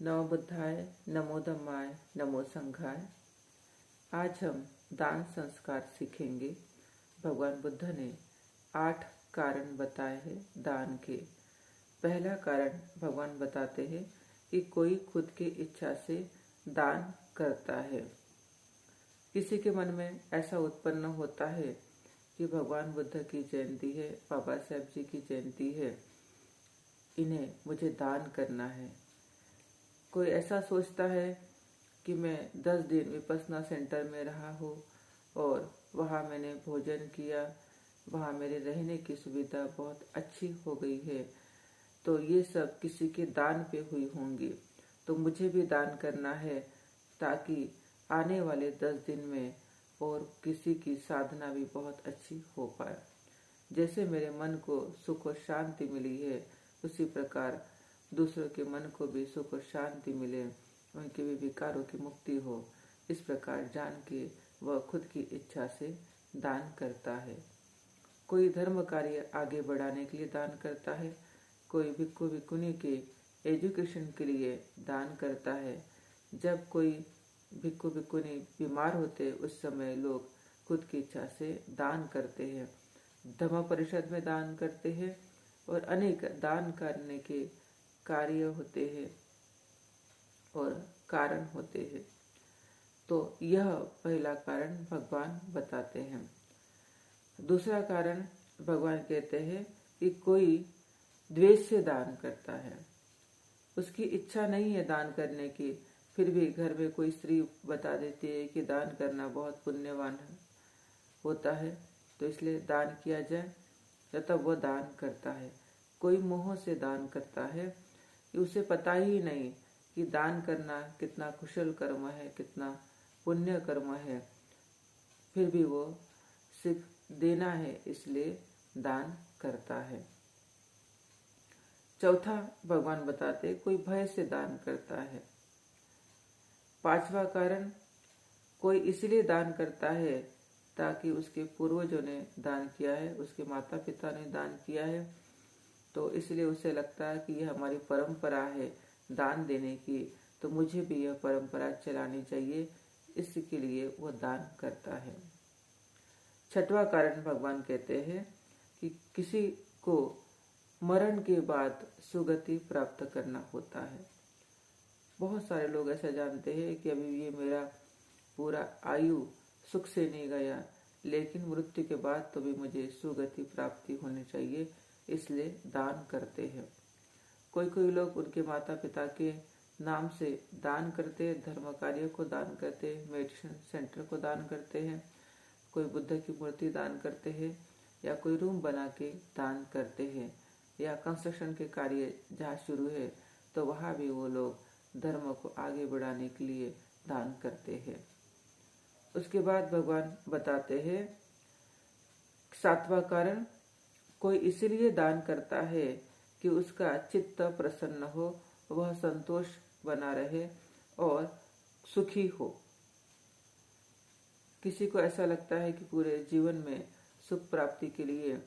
नमो बुद्धाय, नमो धम्माय, नमो संघाय। आज हम दान संस्कार सीखेंगे। भगवान बुद्ध ने 8 कारण बताए हैं दान के। पहला कारण भगवान बताते हैं कि कोई खुद की इच्छा से दान करता है। किसी के मन में ऐसा उत्पन्न होता है कि भगवान बुद्ध की जयंती है, बाबा साहेब जी की जयंती है, इन्हें मुझे दान करना है। कोई ऐसा सोचता है कि मैं 10 दिन विपस्सना सेंटर में रहा हूँ और वहाँ मैंने भोजन किया, वहाँ मेरे रहने की सुविधा बहुत अच्छी हो गई है, तो ये सब किसी के दान पे हुई होंगी, तो मुझे भी दान करना है ताकि आने वाले 10 दिन में और किसी की साधना भी बहुत अच्छी हो पाए। जैसे मेरे मन को सुख और शांति मिली है, उसी प्रकार दूसरों के मन को भी सुख और शांति मिले, उनके भी विकारों की मुक्ति हो। इस प्रकार जान के वह खुद की इच्छा से दान करता है। कोई धर्म कार्य आगे बढ़ाने के लिए दान करता है, कोई भिक्खु भिक्खुनी के एजुकेशन के लिए दान करता है। जब कोई भिक्खु भिक्खुनी बीमार होते उस समय लोग खुद की इच्छा से दान करते हैं, धम्म परिषद में दान करते हैं और अनेक दान करने के कार्य होते हैं और कारण होते हैं। तो यह पहला कारण भगवान बताते हैं। दूसरा कारण भगवान कहते हैं कि कोई द्वेष से दान करता है, उसकी इच्छा नहीं है दान करने की, फिर भी घर में कोई स्त्री बता देती है कि दान करना बहुत पुण्यवान होता है, तो इसलिए दान किया जाए, तब वह दान करता है। कोई मोह से दान करता है कि उसे पता ही नहीं कि दान करना कितना कुशल कर्म है, कितना पुण्य कर्म है, फिर भी वो सिर्फ देना है इसलिए दान करता है। चौथा भगवान बताते कोई भय से दान करता है। पांचवा कारण कोई इसलिए दान करता है ताकि उसके पूर्वजों ने दान किया है, उसके माता पिता ने दान किया है, तो इसलिए उसे लगता है कि यह हमारी परंपरा है दान देने की, तो मुझे भी यह परंपरा चलानी चाहिए, इसके लिए वह दान करता है। छठवां कारण भगवान कहते हैं कि किसी को मरण के बाद सुगति प्राप्त करना होता है। बहुत सारे लोग ऐसा जानते हैं कि अभी ये मेरा पूरा आयु सुख से नहीं गया, लेकिन मृत्यु के बाद तो भी मुझे सुगति प्राप्ति होनी चाहिए, इसलिए दान करते हैं। कोई कोई लोग उनके माता पिता के नाम से दान करते, धर्म कार्य को दान करते, मेडिटेशन सेंटर को दान करते हैं, कोई बुद्ध की मूर्ति दान करते हैं, या कोई रूम बना के दान करते हैं, या कंस्ट्रक्शन के कार्य जहाँ शुरू है तो वहाँ भी वो लोग धर्म को आगे बढ़ाने के लिए दान करते हैं। उसके बाद भगवान बताते हैं सातवां कारण कोई इसलिए दान करता है कि उसका चित्त प्रसन्न हो, वह संतोष बना रहे और सुखी हो। किसी को ऐसा लगता है कि पूरे जीवन में सुख प्राप्ति के लिए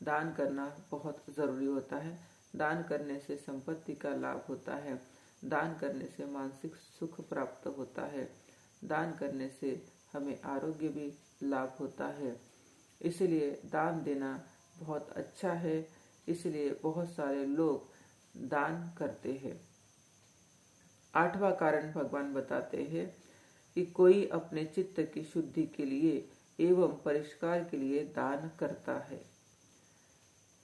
दान करना बहुत जरूरी होता है, दान करने से संपत्ति का लाभ होता है, दान करने से मानसिक सुख प्राप्त होता है, दान करने से हमें आरोग्य भी लाभ होता है, इसलिए दान देना बहुत अच्छा है, इसलिए बहुत सारे लोग दान करते हैं। आठवां कारण भगवान बताते हैं कि कोई अपने चित्त की शुद्धि के लिए एवं परिष्कार के लिए दान करता है।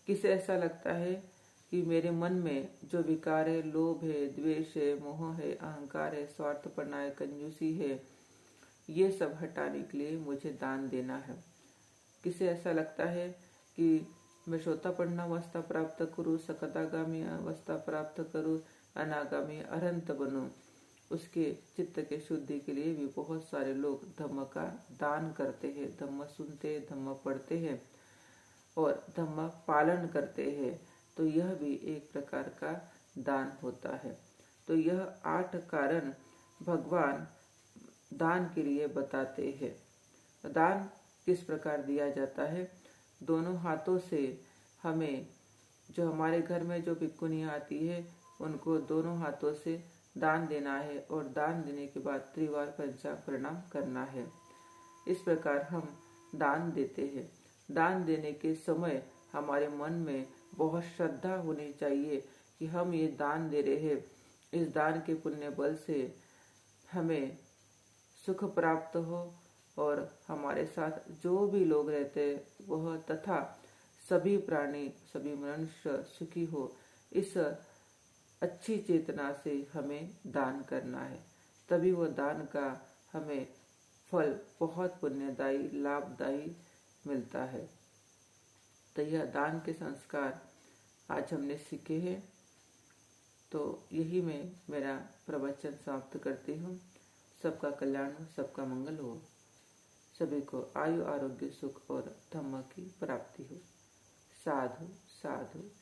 किसे ऐसा लगता है कि मेरे मन में जो विकार है, लोभ है, द्वेष है, मोह है, अहंकार है, स्वार्थपना है, कंजूसी है, ये सब हटाने के लिए मुझे दान देना है। किसे ऐसा लगता है कि मैं सोतापन्न अवस्था प्राप्त करूँ, सकदागामी अवस्था प्राप्त करूँ, अनागामी अरहंत बनूं, उसके चित्त के शुद्धि के लिए भी बहुत सारे लोग धम्म का दान करते हैं, धम्म सुनते, धम्म पढ़ते हैं और धम्म पालन करते हैं, तो यह भी एक प्रकार का दान होता है। तो यह 8 कारण भगवान दान के लिए बताते हैं। दान किस प्रकार दिया जाता है? दोनों हाथों से हमें, जो हमारे घर में जो भिक्खुनियाँ आती है, उनको दोनों हाथों से दान देना है और दान देने के बाद त्रिवार पंचांग प्रणाम करना है। इस प्रकार हम दान देते हैं। दान देने के समय हमारे मन में बहुत श्रद्धा होनी चाहिए कि हम ये दान दे रहे हैं, इस दान के पुण्य बल से हमें सुख प्राप्त हो और हमारे साथ जो भी लोग रहते हैं वह तथा सभी प्राणी, सभी मनुष्य सुखी हो, इस अच्छी चेतना से हमें दान करना है। तभी वह दान का हमें फल बहुत पुण्यदायी, लाभदायी मिलता है। तो यह दान के संस्कार आज हमने सीखे हैं। तो यही मैं मेरा प्रवचन समाप्त करती हूँ। सबका कल्याण हो, सबका मंगल हो, सभी को आयु आरोग्य सुख और धम्म की प्राप्ति हो। साधु साधु।